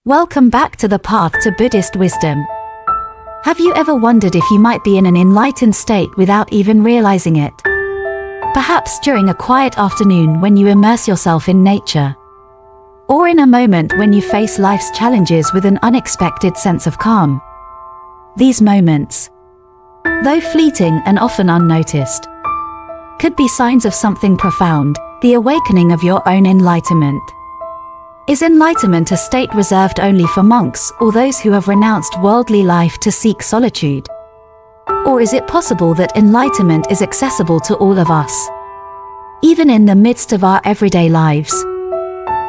Welcome back to the path to Buddhist wisdom. Have you ever wondered if you might be in an enlightened state without even realizing it? Perhaps during a quiet afternoon when you immerse yourself in nature. Or in a moment when you face life's challenges with an unexpected sense of calm. These moments, though fleeting and often unnoticed, could be signs of something profound, the awakening of your own enlightenment. Is enlightenment a state reserved only for monks or those who have renounced worldly life to seek solitude? Or is it possible that enlightenment is accessible to all of us, even in the midst of our everyday lives,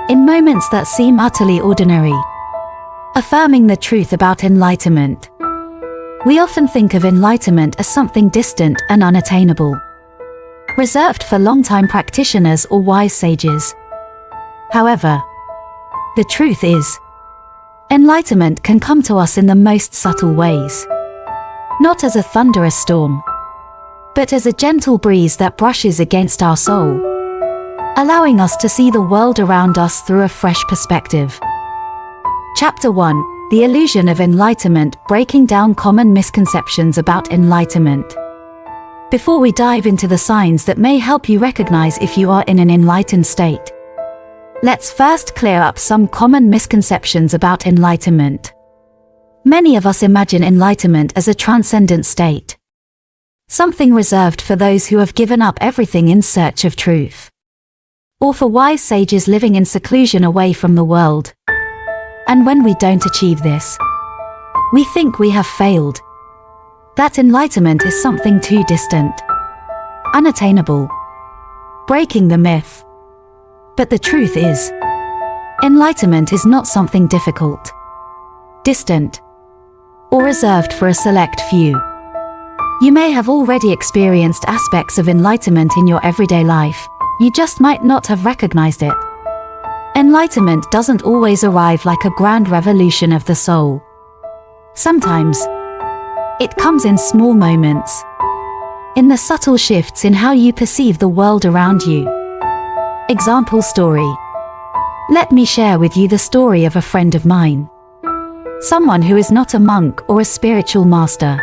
in moments that seem utterly ordinary? Affirming the truth about enlightenment. We often think of enlightenment as something distant and unattainable, reserved for long-time practitioners or wise sages. However, the truth is, enlightenment can come to us in the most subtle ways. Not as a thunderous storm, but as a gentle breeze that brushes against our soul, allowing us to see the world around us through a fresh perspective. Chapter 1: The Illusion of Enlightenment, breaking down common misconceptions about enlightenment. Before we dive into the signs that may help you recognize if you are in an enlightened state, let's first clear up some common misconceptions about enlightenment. Many of us imagine enlightenment as a transcendent state, something reserved for those who have given up everything in search of truth, or for wise sages living in seclusion away from the world. And when we don't achieve this, we think we have failed, that enlightenment is something too distant, unattainable, breaking the myth. But the truth is, enlightenment is not something difficult, distant, or reserved for a select few. You may have already experienced aspects of enlightenment in your everyday life, you just might not have recognized it. Enlightenment doesn't always arrive like a grand revolution of the soul. Sometimes, it comes in small moments, in the subtle shifts in how you perceive the world around you. Example story. Let me share with you the story of a friend of mine. Someone who is not a monk or a spiritual master,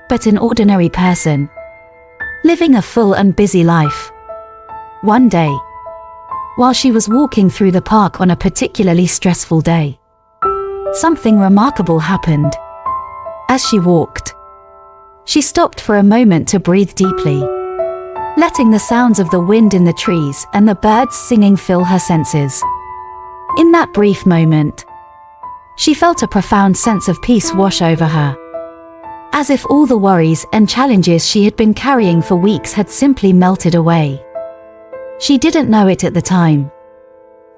but an ordinary person, living a full and busy life. One day, while she was walking through the park on a particularly stressful day, something remarkable happened. As she walked, she stopped for a moment to breathe deeply, letting the sounds of the wind in the trees and the birds singing fill her senses. In that brief moment, she felt a profound sense of peace wash over her, as if all the worries and challenges she had been carrying for weeks had simply melted away. She didn't know it at the time,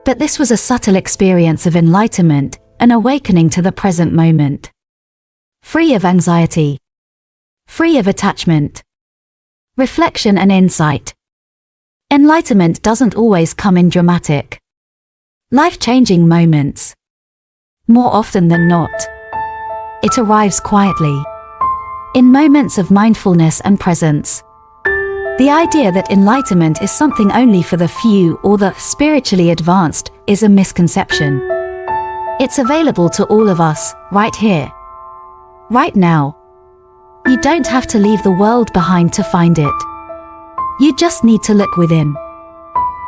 but this was a subtle experience of enlightenment, an awakening to the present moment. Free of anxiety, free of attachment, reflection and insight. Enlightenment doesn't always come in dramatic, life-changing moments. More often than not, it arrives quietly, in moments of mindfulness and presence. The idea that enlightenment is something only for the few or the spiritually advanced is a misconception. It's available to all of us, right here, right now. You don't have to leave the world behind to find it. You just need to look within,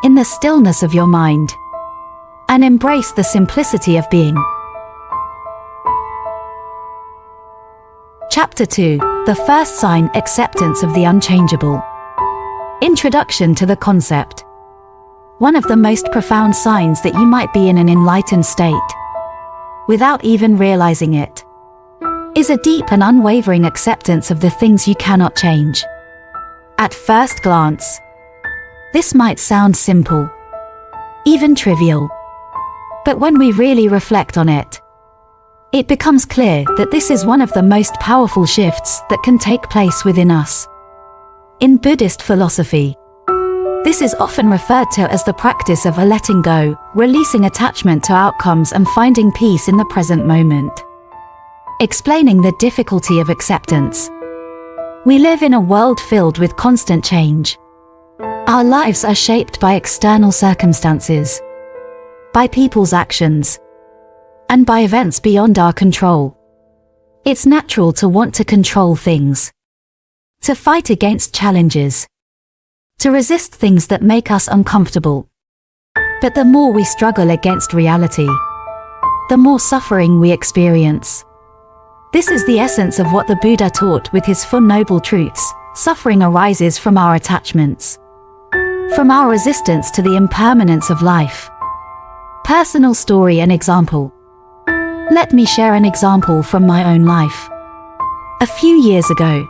in the stillness of your mind, and embrace the simplicity of being. Chapter 2: The First Sign, Acceptance of the Unchangeable. Introduction to the concept. One of the most profound signs that you might be in an enlightened state, without even realizing it, is a deep and unwavering acceptance of the things you cannot change. At first glance, this might sound simple, even trivial. But when we really reflect on it, it becomes clear that this is one of the most powerful shifts that can take place within us. In Buddhist philosophy, this is often referred to as the practice of letting go, releasing attachment to outcomes and finding peace in the present moment. Explaining the difficulty of acceptance. We live in a world filled with constant change. Our lives are shaped by external circumstances, by people's actions, and by events beyond our control. It's natural to want to control things, to fight against challenges, to resist things that make us uncomfortable. But the more we struggle against reality, the more suffering we experience. This is the essence of what the Buddha taught with his Four Noble Truths. Suffering arises from our attachments, from our resistance to the impermanence of life. Personal story and example. Let me share an example from my own life. A few years ago,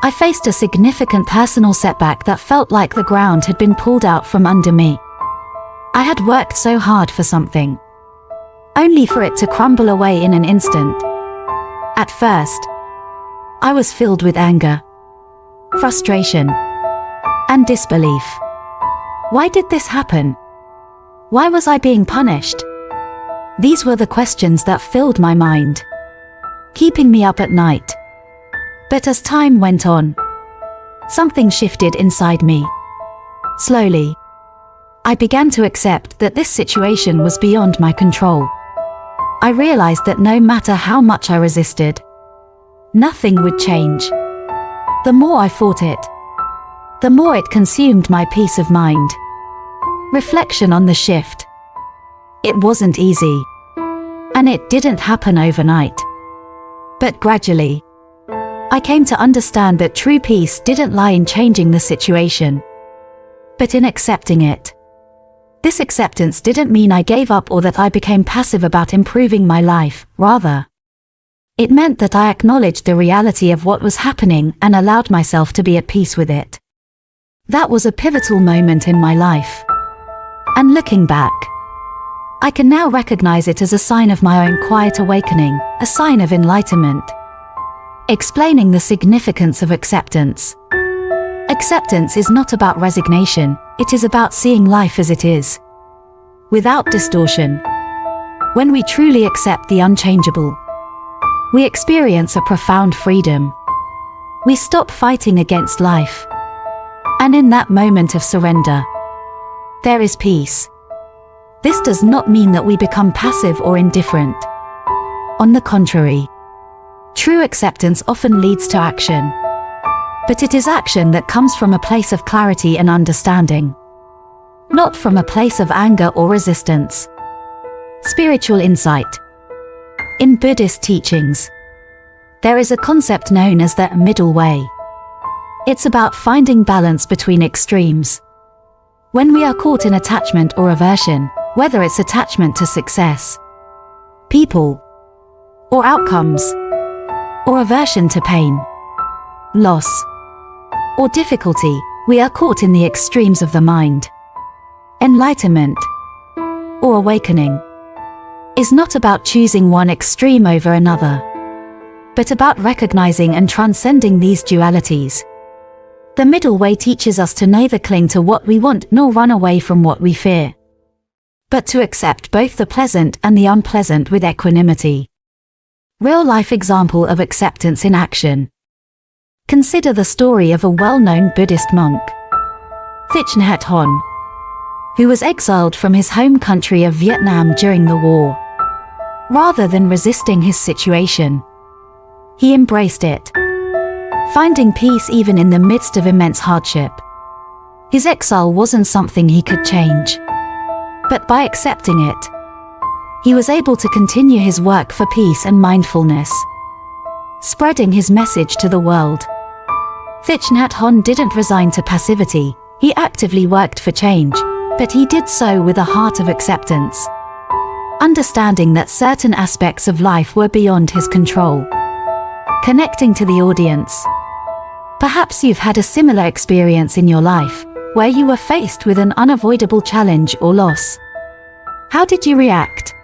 I faced a significant personal setback that felt like the ground had been pulled out from under me. I had worked so hard for something, only for it to crumble away in an instant. At first, I was filled with anger, frustration, and disbelief. Why did this happen? Why was I being punished? These were the questions that filled my mind, keeping me up at night. But as time went on, something shifted inside me. Slowly, I began to accept that this situation was beyond my control. I realized that no matter how much I resisted, nothing would change. The more I fought it, the more it consumed my peace of mind. Reflection on the shift. It wasn't easy, and it didn't happen overnight. But gradually, I came to understand that true peace didn't lie in changing the situation, but in accepting it. This acceptance didn't mean I gave up or that I became passive about improving my life. Rather, it meant that I acknowledged the reality of what was happening and allowed myself to be at peace with it. That was a pivotal moment in my life. And looking back, I can now recognize it as a sign of my own quiet awakening, a sign of enlightenment. Explaining the significance of acceptance. Acceptance is not about resignation, it is about seeing life as it is, without distortion. When we truly accept the unchangeable, we experience a profound freedom. We stop fighting against life. And in that moment of surrender, there is peace. This does not mean that we become passive or indifferent. On the contrary, true acceptance often leads to action. But it is action that comes from a place of clarity and understanding, not from a place of anger or resistance. Spiritual insight. In Buddhist teachings, there is a concept known as the middle way. It's about finding balance between extremes. When we are caught in attachment or aversion, whether it's attachment to success, people, or outcomes, or aversion to pain, loss, or difficulty, we are caught in the extremes of the mind. Enlightenment, or awakening, is not about choosing one extreme over another, but about recognizing and transcending these dualities. The middle way teaches us to neither cling to what we want nor run away from what we fear, but to accept both the pleasant and the unpleasant with equanimity. Real-life example of acceptance in action. Consider the story of a well-known Buddhist monk, Thich Nhat Hanh, who was exiled from his home country of Vietnam during the war. Rather than resisting his situation, he embraced it, finding peace even in the midst of immense hardship. His exile wasn't something he could change, but by accepting it, he was able to continue his work for peace and mindfulness, spreading his message to the world. Thich Nhat Hanh didn't resign to passivity, he actively worked for change, but he did so with a heart of acceptance, understanding that certain aspects of life were beyond his control. Connecting to the audience. Perhaps you've had a similar experience in your life, where you were faced with an unavoidable challenge or loss. How did you react?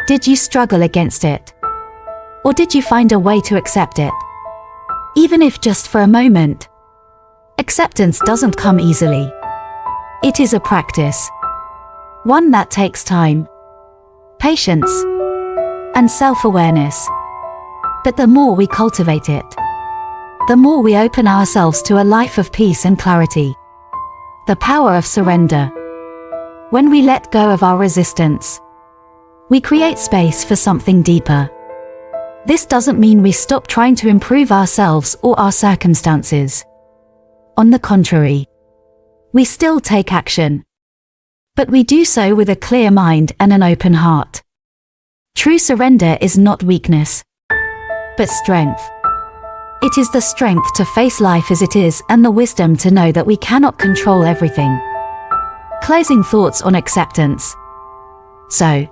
Did you struggle against it? Or did you find a way to accept it? Even if just for a moment. Acceptance doesn't come easily. It is a practice, one that takes time, patience, and self-awareness. But the more we cultivate it, the more we open ourselves to a life of peace and clarity. The power of surrender. When we let go of our resistance, We create space for something deeper. This doesn't mean we stop trying to improve ourselves or our circumstances. On the contrary, we still take action. But we do so with a clear mind and an open heart. True surrender is not weakness, but strength. It is the strength to face life as it is and the wisdom to know that we cannot control everything. Closing thoughts on acceptance. So,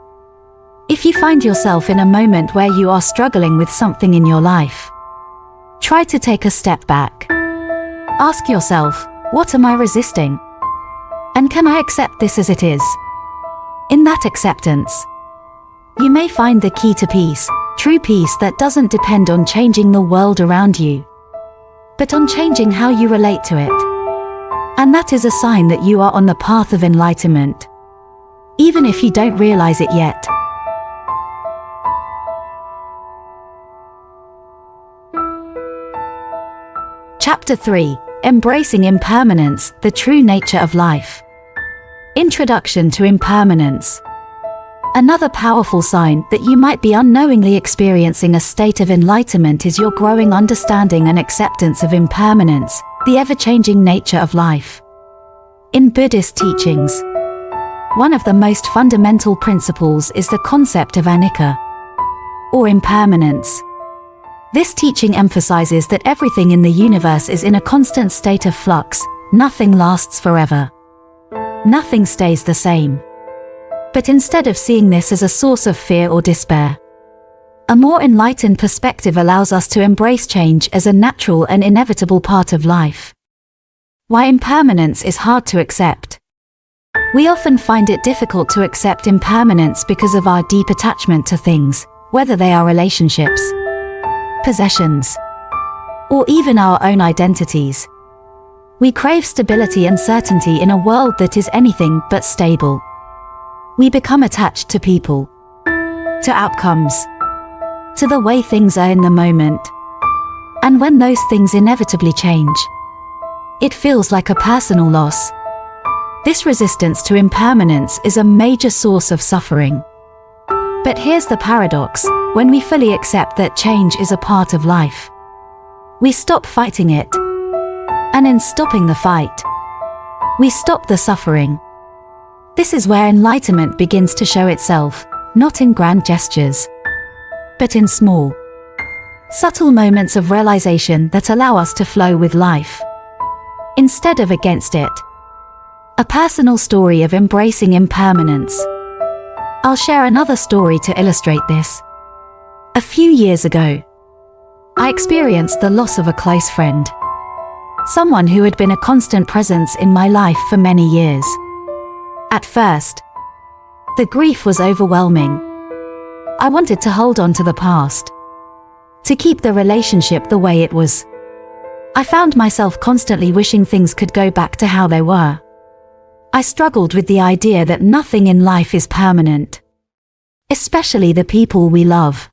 if you find yourself in a moment where you are struggling with something in your life, try to take a step back. Ask yourself, what am I resisting? And can I accept this as it is? In that acceptance, you may find the key to peace, true peace that doesn't depend on changing the world around you, but on changing how you relate to it. And that is a sign that you are on the path of enlightenment, even if you don't realize it yet. Chapter 3: Embracing Impermanence, the True Nature of Life. Introduction to Impermanence. Another powerful sign that you might be unknowingly experiencing a state of enlightenment is your growing understanding and acceptance of impermanence, the ever-changing nature of life. In Buddhist teachings, one of the most fundamental principles is the concept of anicca, or impermanence. This teaching emphasizes that everything in the universe is in a constant state of flux. Nothing lasts forever. Nothing stays the same. But instead of seeing this as a source of fear or despair, a more enlightened perspective allows us to embrace change as a natural and inevitable part of life. Why impermanence is hard to accept. We often find it difficult to accept impermanence because of our deep attachment to things, whether they are relationships, possessions, or even our own identities. We crave stability and certainty in a world that is anything but stable. We become attached to people, to outcomes, to the way things are in the moment. And when those things inevitably change, it feels like a personal loss. This resistance to impermanence is a major source of suffering. But here's the paradox: when we fully accept that change is a part of life, we stop fighting it. And in stopping the fight, we stop the suffering. This is where enlightenment begins to show itself, not in grand gestures, but in small, subtle moments of realization that allow us to flow with life, instead of against it. A personal story of embracing impermanence. I'll share another story to illustrate this. A few years ago, I experienced the loss of a close friend, someone who had been a constant presence in my life for many years. At first, the grief was overwhelming. I wanted to hold on to the past, to keep the relationship the way it was. I found myself constantly wishing things could go back to how they were. I struggled with the idea that nothing in life is permanent, especially the people we love.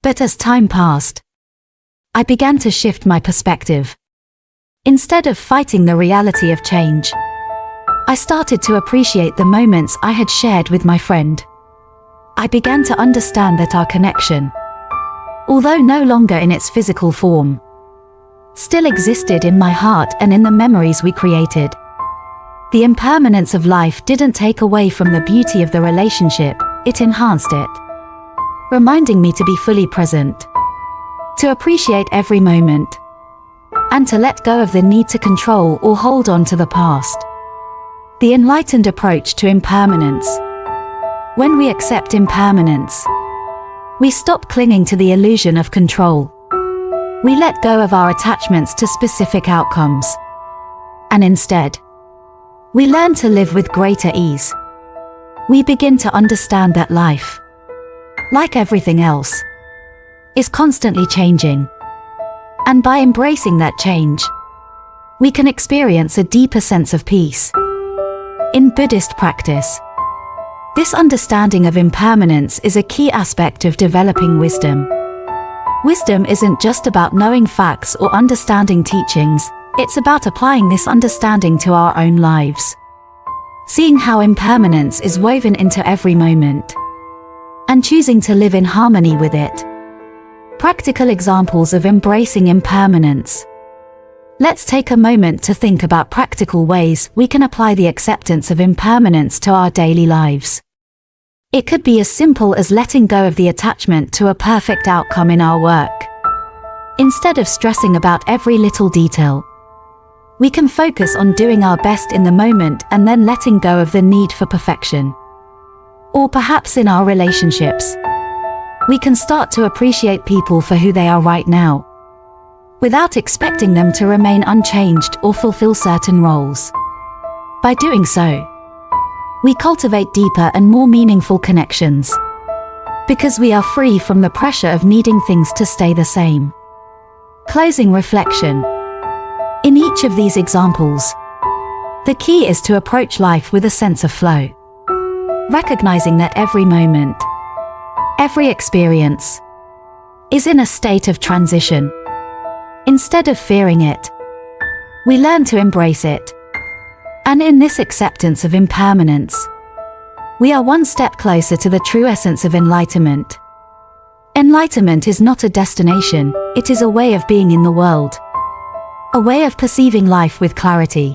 But as time passed, I began to shift my perspective. Instead of fighting the reality of change, I started to appreciate the moments I had shared with my friend. I began to understand that our connection, although no longer in its physical form, still existed in my heart and in the memories we created. The impermanence of life didn't take away from the beauty of the relationship, it enhanced it, reminding me to be fully present, to appreciate every moment, and to let go of the need to control or hold on to the past. The enlightened approach to impermanence. When we accept impermanence, we stop clinging to the illusion of control. We let go of our attachments to specific outcomes, and instead, we learn to live with greater ease. We begin to understand that life, like everything else, is constantly changing. And by embracing that change, we can experience a deeper sense of peace. In Buddhist practice, this understanding of impermanence is a key aspect of developing wisdom. Wisdom isn't just about knowing facts or understanding teachings, it's about applying this understanding to our own lives. Seeing how impermanence is woven into every moment, and choosing to live in harmony with it. Practical examples of embracing impermanence. Let's take a moment to think about practical ways we can apply the acceptance of impermanence to our daily lives. It could be as simple as letting go of the attachment to a perfect outcome in our work. Instead of stressing about every little detail, we can focus on doing our best in the moment and then letting go of the need for perfection. Or perhaps in our relationships, we can start to appreciate people for who they are right now, without expecting them to remain unchanged or fulfill certain roles. By doing so, we cultivate deeper and more meaningful connections, because we are free from the pressure of needing things to stay the same. Closing reflection. In each of these examples, the key is to approach life with a sense of flow, recognizing that every moment, every experience, is in a state of transition. Instead of fearing it, we learn to embrace it. And in this acceptance of impermanence, we are one step closer to the true essence of enlightenment. Enlightenment is not a destination, it is a way of being in the world. A way of perceiving life with clarity,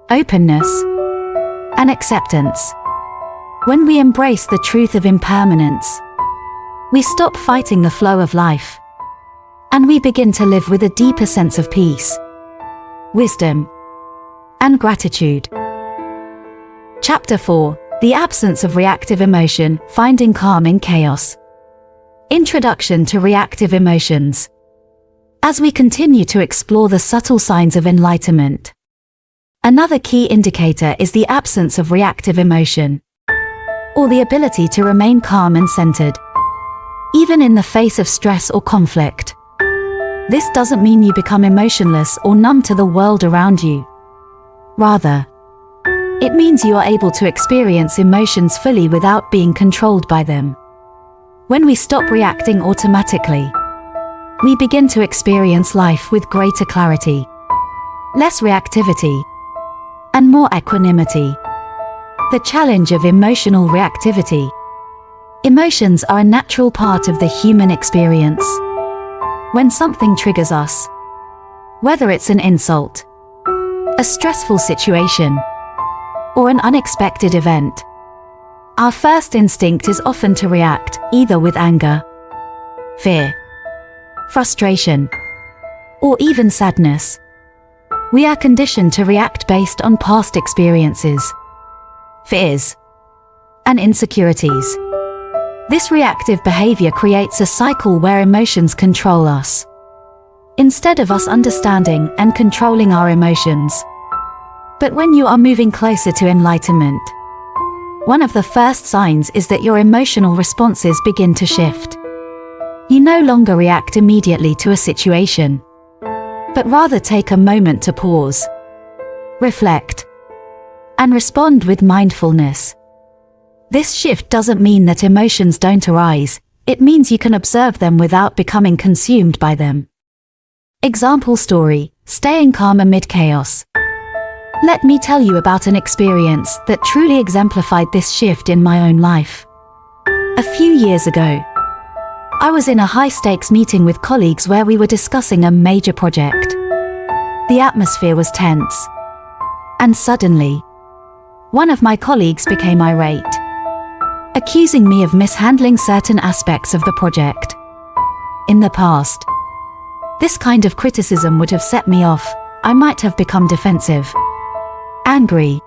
openness, and acceptance. When we embrace the truth of impermanence, we stop fighting the flow of life, and we begin to live with a deeper sense of peace, wisdom, and gratitude. Chapter 4. The absence of reactive emotion, finding calm in chaos. Introduction to reactive emotions. As we continue to explore the subtle signs of enlightenment, another key indicator is the absence of reactive emotion, or the ability to remain calm and centered, even in the face of stress or conflict. This doesn't mean you become emotionless or numb to the world around you. Rather, it means you are able to experience emotions fully without being controlled by them. When we stop reacting automatically, we begin to experience life with greater clarity, less reactivity, and more equanimity. The challenge of emotional reactivity. Emotions are a natural part of the human experience. When something triggers us, whether it's an insult, a stressful situation, or an unexpected event, our first instinct is often to react, either with anger, fear, frustration, or even sadness. We are conditioned to react based on past experiences, fears, and insecurities. This reactive behavior creates a cycle where emotions control us, instead of us understanding and controlling our emotions. But when you are moving closer to enlightenment, one of the first signs is that your emotional responses begin to shift. You no longer react immediately to a situation, but rather take a moment to pause, reflect, and respond with mindfulness. This shift doesn't mean that emotions don't arise, it means you can observe them without becoming consumed by them. Example story: staying calm amid chaos. Let me tell you about an experience that truly exemplified this shift in my own life. A few years ago, I was in a high-stakes meeting with colleagues where we were discussing a major project. The atmosphere was tense, and suddenly, one of my colleagues became irate, accusing me of mishandling certain aspects of the project. In the past, this kind of criticism would have set me off. I might have become defensive, angry,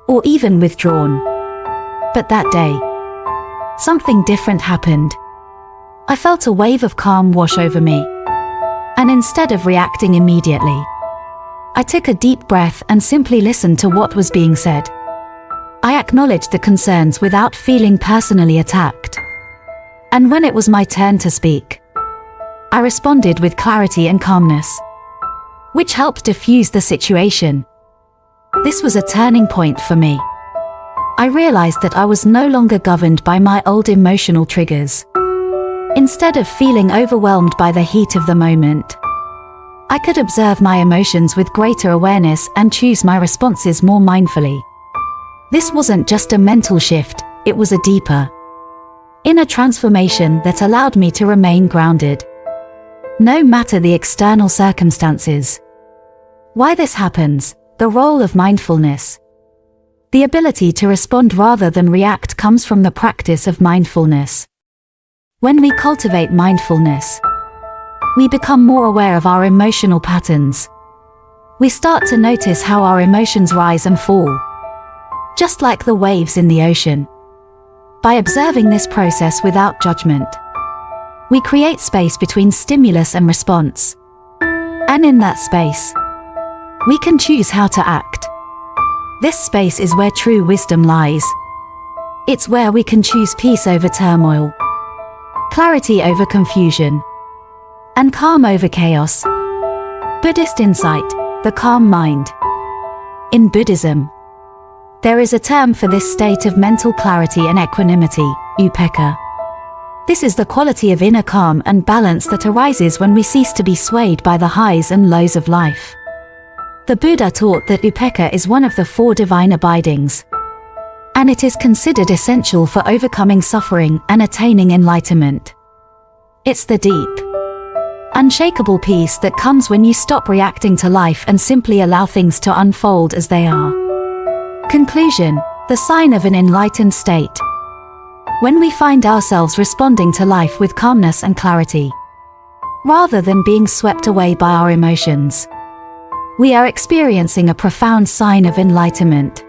or even withdrawn. But that day, something different happened. I felt a wave of calm wash over me, and instead of reacting immediately, I took a deep breath and simply listened to what was being said. I acknowledged the concerns without feeling personally attacked. And when it was my turn to speak, I responded with clarity and calmness, which helped diffuse the situation. This was a turning point for me. I realized that I was no longer governed by my old emotional triggers. Instead of feeling overwhelmed by the heat of the moment, I could observe my emotions with greater awareness and choose my responses more mindfully. This wasn't just a mental shift, it was a deeper, inner transformation that allowed me to remain grounded, no matter the external circumstances. Why this happens: the role of mindfulness. The ability to respond rather than react comes from the practice of mindfulness. When we cultivate mindfulness, we become more aware of our emotional patterns. We start to notice how our emotions rise and fall, just like the waves in the ocean. By observing this process without judgment, we create space between stimulus and response. And in that space, we can choose how to act. This space is where true wisdom lies. It's where we can choose peace over turmoil, clarity over confusion, and calm over chaos. Buddhist insight: the calm mind. In Buddhism, there is a term for this state of mental clarity and equanimity, upekkha. This is the quality of inner calm and balance that arises when we cease to be swayed by the highs and lows of life. The Buddha taught that upekkha is one of the 4 divine abidings, and it is considered essential for overcoming suffering and attaining enlightenment. It's the deep, unshakable peace that comes when you stop reacting to life and simply allow things to unfold as they are. Conclusion: the sign of an enlightened state. When we find ourselves responding to life with calmness and clarity, rather than being swept away by our emotions, we are experiencing a profound sign of enlightenment.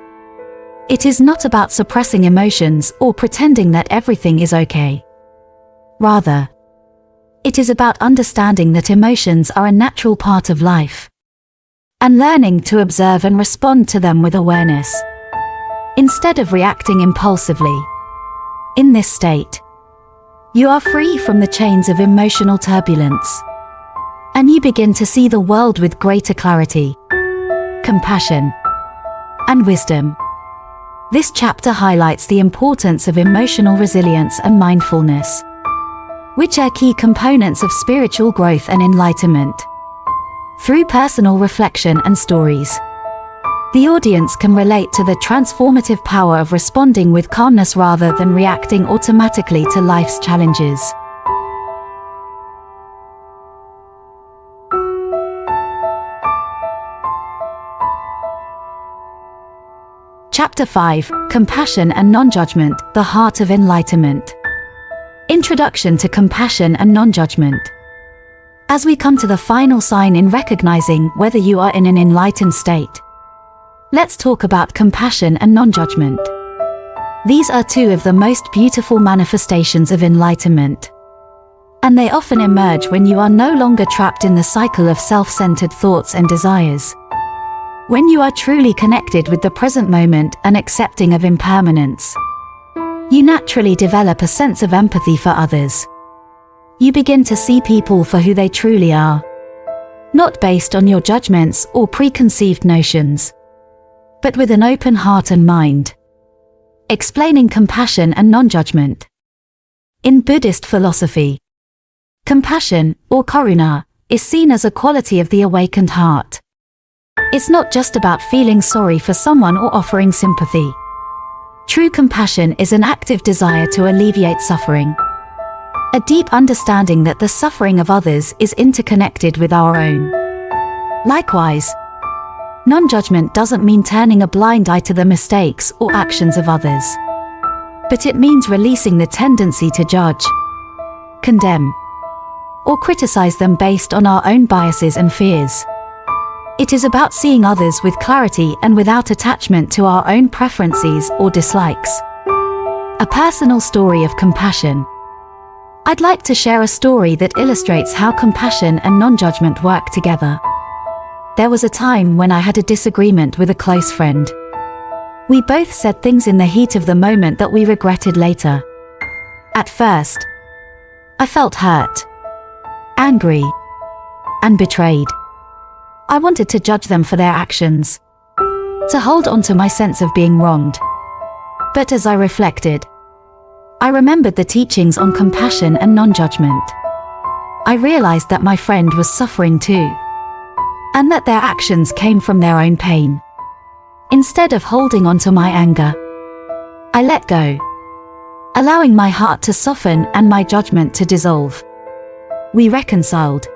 It is not about suppressing emotions or pretending that everything is okay. Rather, it is about understanding that emotions are a natural part of life, and learning to observe and respond to them with awareness, instead of reacting impulsively. In this state, you are free from the chains of emotional turbulence, and you begin to see the world with greater clarity, compassion, and wisdom. This chapter highlights the importance of emotional resilience and mindfulness, which are key components of spiritual growth and enlightenment. Through personal reflection and stories, the audience can relate to the transformative power of responding with calmness rather than reacting automatically to life's challenges. Chapter 5: Compassion and Non-Judgment, the Heart of Enlightenment. Introduction to Compassion and Non-Judgment. As we come to the final sign in recognizing whether you are in an enlightened state, let's talk about compassion and non-judgment. These are 2 of the most beautiful manifestations of enlightenment, and they often emerge when you are no longer trapped in the cycle of self-centered thoughts and desires. When you are truly connected with the present moment and accepting of impermanence, you naturally develop a sense of empathy for others. You begin to see people for who they truly are, not based on your judgments or preconceived notions, but with an open heart and mind. Explaining compassion and non-judgment. In Buddhist philosophy, compassion, or karuna, is seen as a quality of the awakened heart. It's not just about feeling sorry for someone or offering sympathy. True compassion is an active desire to alleviate suffering, a deep understanding that the suffering of others is interconnected with our own. Likewise, non-judgment doesn't mean turning a blind eye to the mistakes or actions of others, but it means releasing the tendency to judge, condemn, or criticize them based on our own biases and fears. It is about seeing others with clarity and without attachment to our own preferences or dislikes. A personal story of compassion. I'd like to share a story that illustrates how compassion and non-judgment work together. There was a time when I had a disagreement with a close friend. We both said things in the heat of the moment that we regretted later. At first, I felt hurt, angry, and betrayed. I wanted to judge them for their actions, to hold on to my sense of being wronged. But as I reflected, I remembered the teachings on compassion and non-judgment. I realized that my friend was suffering too, and that their actions came from their own pain. Instead of holding on to my anger, I let go. allowing my heart to soften and my judgment to dissolve. We reconciled.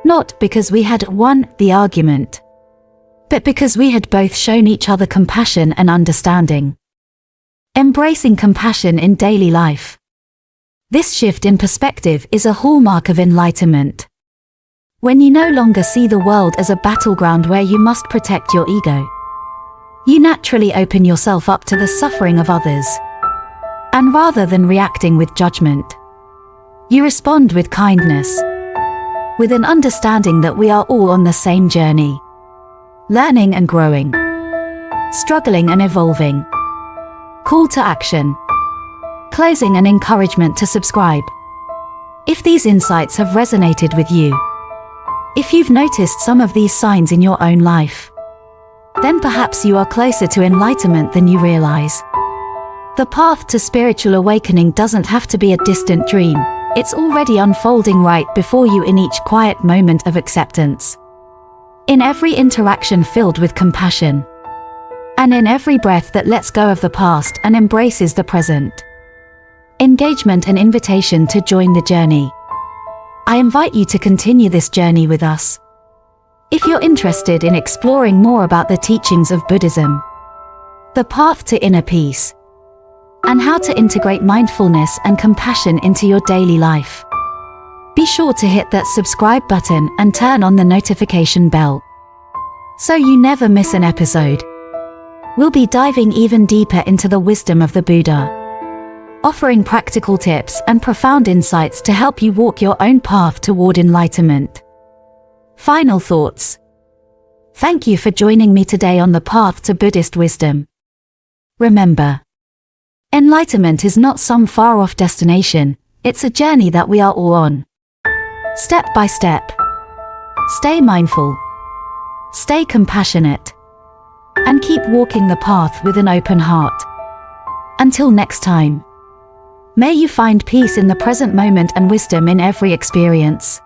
Not because we had won the argument, but because we had both shown each other compassion and understanding. Embracing compassion in daily life. This shift in perspective is a hallmark of enlightenment. When you no longer see the world as a battleground where you must protect your ego, you naturally open yourself up to the suffering of others. And rather than reacting with judgment, you respond with kindness, with an understanding that we are all on the same journey, learning and growing, struggling and evolving. Call to action. Closing and encouragement to subscribe. If these insights have resonated with you, if you've noticed some of these signs in your own life, then perhaps you are closer to enlightenment than you realize. The path to spiritual awakening doesn't have to be a distant dream. It's already unfolding right before you in each quiet moment of acceptance, in every interaction filled with compassion, and in every breath that lets go of the past and embraces the present. Engagement and invitation to join the journey. I invite you to continue this journey with us. If you're interested in exploring more about the teachings of Buddhism, the path to inner peace, and how to integrate mindfulness and compassion into your daily life, be sure to hit that subscribe button and turn on the notification bell, so you never miss an episode. We'll be diving even deeper into the wisdom of the Buddha, offering practical tips and profound insights to help you walk your own path toward enlightenment. Final thoughts. Thank you for joining me today on the path to Buddhist wisdom. Remember, enlightenment is not some far-off destination, it's a journey that we are all on. Step by step. Stay mindful. Stay compassionate. And keep walking the path with an open heart. Until next time, may you find peace in the present moment and wisdom in every experience.